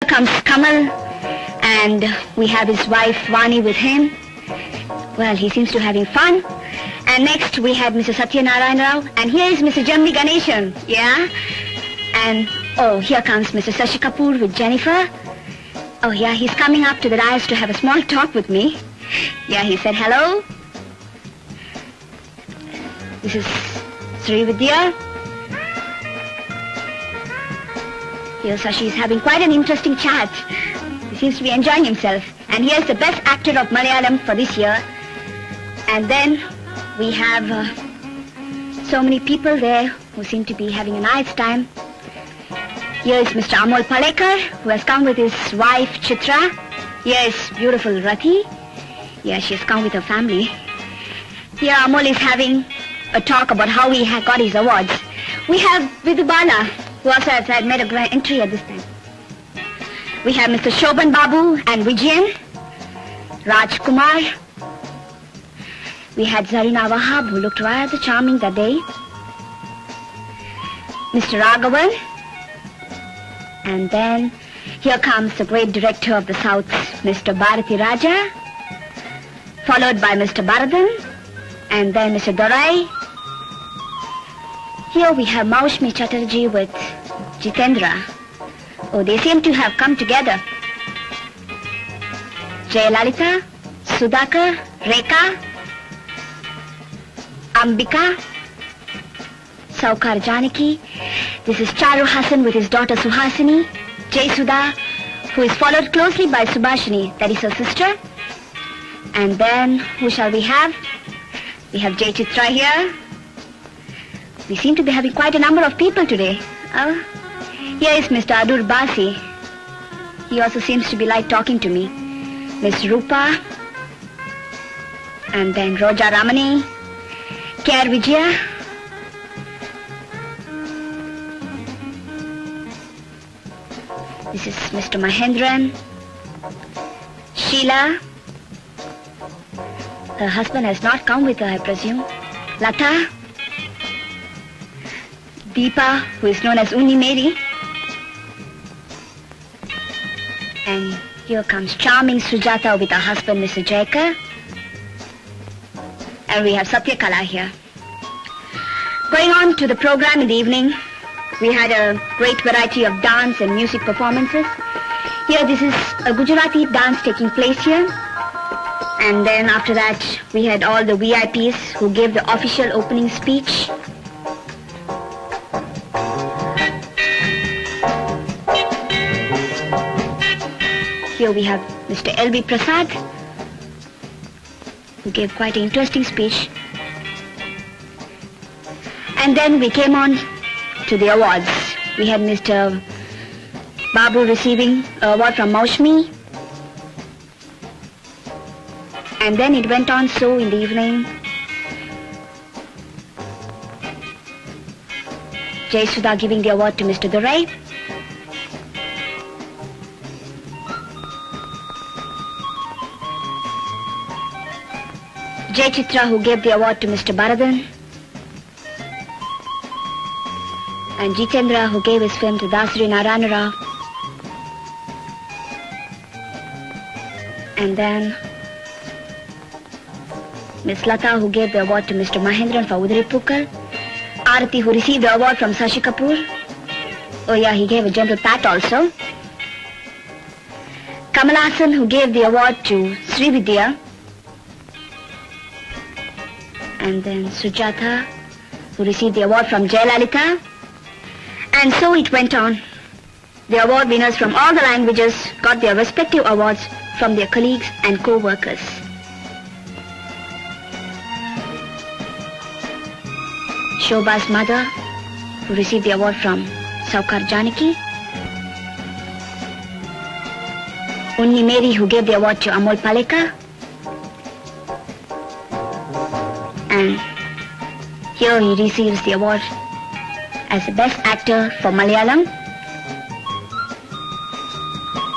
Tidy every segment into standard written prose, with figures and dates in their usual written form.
comes Kamal, and we have his wife Vani with him. Well, he seems to be having fun. And next we had Mr. Satyanarayan Rao, and here is Mr. Jamni Ganeshan, yeah? And, oh, here comes Mr. Shashi Kapoor with Jennifer. Oh, yeah, he's coming up to the dais to have a small talk with me. Yeah, he said hello. This is Sri Vidya. Here Shashi is having quite an interesting chat. He seems to be enjoying himself. And here's the best actor of Malayalam for this year. And then we have so many people there who seem to be having a nice time. Here is Mr. Amol Palekar, who has come with his wife Chitra. Here is beautiful Rati. Yeah, she has come with her family. Here Amol is having a talk about how he got his awards. We have Vidhu Bala, who also has made a grand entry at this time. We have Mr. Shobhan Babu and Vijayan, Raj Kumar. We had Zarina Wahab, who looked rather charming that day. Mr. Raghavan. And then here comes the great director of the South, Mr. Bharati Raja, followed by Mr. Bharadhan, and then Mr. Dorai. Here we have Maushmi Chatterjee with Jitendra. Oh, they seem to have come together. Jayalalita, Sudhakar, Rekha, Ambika, Saukar Janaki. This is Charu Hassan with his daughter Suhasini, Jai Sudha, who is followed closely by Subhashini, that is her sister. And then, who shall we have? We have Jai Chitra here. We seem to be having quite a number of people today. Here is Mr. Adur Basi. He also seems to be like talking to me. Miss Rupa. And then Roja Ramani. K.R. Vijaya. This is Mr. Mahendran. Sheila. Her husband has not come with her, I presume. Lata. Deepa, who is known as Unni Mary. And here comes charming Sujata with her husband, Mr. Jaikar. And we have Satya Kala here. Going on to the program in the evening, we had a great variety of dance and music performances. Here, this is a Gujarati dance taking place here. And then after that, we had all the VIPs who gave the official opening speech. Here we have Mr. L.B. Prasad, who gave quite an interesting speech. And then we came on to the awards. We had Mr. Babu receiving an award from Maushmi. And then it went on so in the evening. Jai Sudha giving the award to Mr. Dorai. Jai Chitra, who gave the award to Mr. Bharadhan. And Jitendra, who gave his film to Dasari Narayana Rao. And then Miss Lata, who gave the award to Mr. Mahendran for Udari Pukal. Arati, who received the award from Shashi Kapoor. Oh yeah, he gave a gentle pat also. Kamal Hassan, who gave the award to Sri Vidya. And then Sujata, who received the award from Jayalalita. And so it went on. The award winners from all the languages got their respective awards from their colleagues and co-workers. Shobha's mother, who received the award from Saukar Janaki. Unni Mary, who gave the award to Amol Palekar. And here he receives the award as the best actor for Malayalam.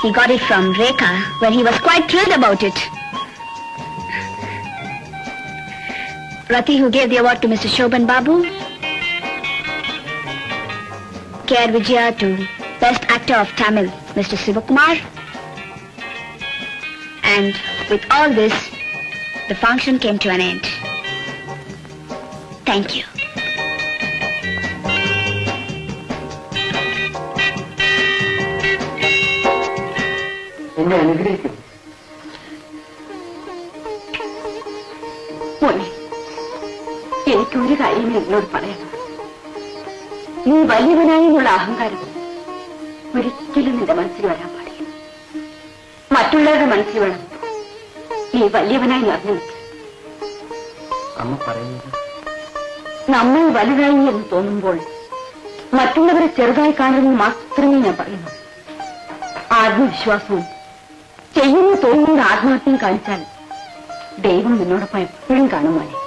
He got it from Rekha, where he was quite thrilled about it. Rati, who gave the award to Mr. Shobhan Babu. K.R. Vijaya to Best Actor of Tamil. Mr. Sivakumar. And with all this, the function came to an end. Thank you. എന്നെ അനുഗ്രഹിക്കും. മോനെ, എനിക്കൊരു കാര്യം എന്നോട് പറയണം. നീ വലിയവനായി എന്നുള്ള അഹങ്കാരം ഒരിക്കലും നിന്റെ മനസ്സിൽ വരാൻ പാടില്ല. മറ്റുള്ളവരുടെ മനസ്സിൽ വേണം നീ വലിയവനായി നിറഞ്ഞു നിൽക്കുക. അമ്മ പറയുന്നത് നമ്മൾ വലുതായി എന്ന് തോന്നുമ്പോൾ മറ്റുള്ളവരെ ചെറുതായി കാണുന്നത് മാത്രമേ ഞാൻ പറയുന്നു. ആത്മവിശ്വാസവും ചെയ്യുന്നു തോന്നുന്ന ആത്മഹത്യം കാണിച്ചാൽ ദൈവം നിന്നോടൊപ്പം എപ്പോഴും കാണും മോനെ.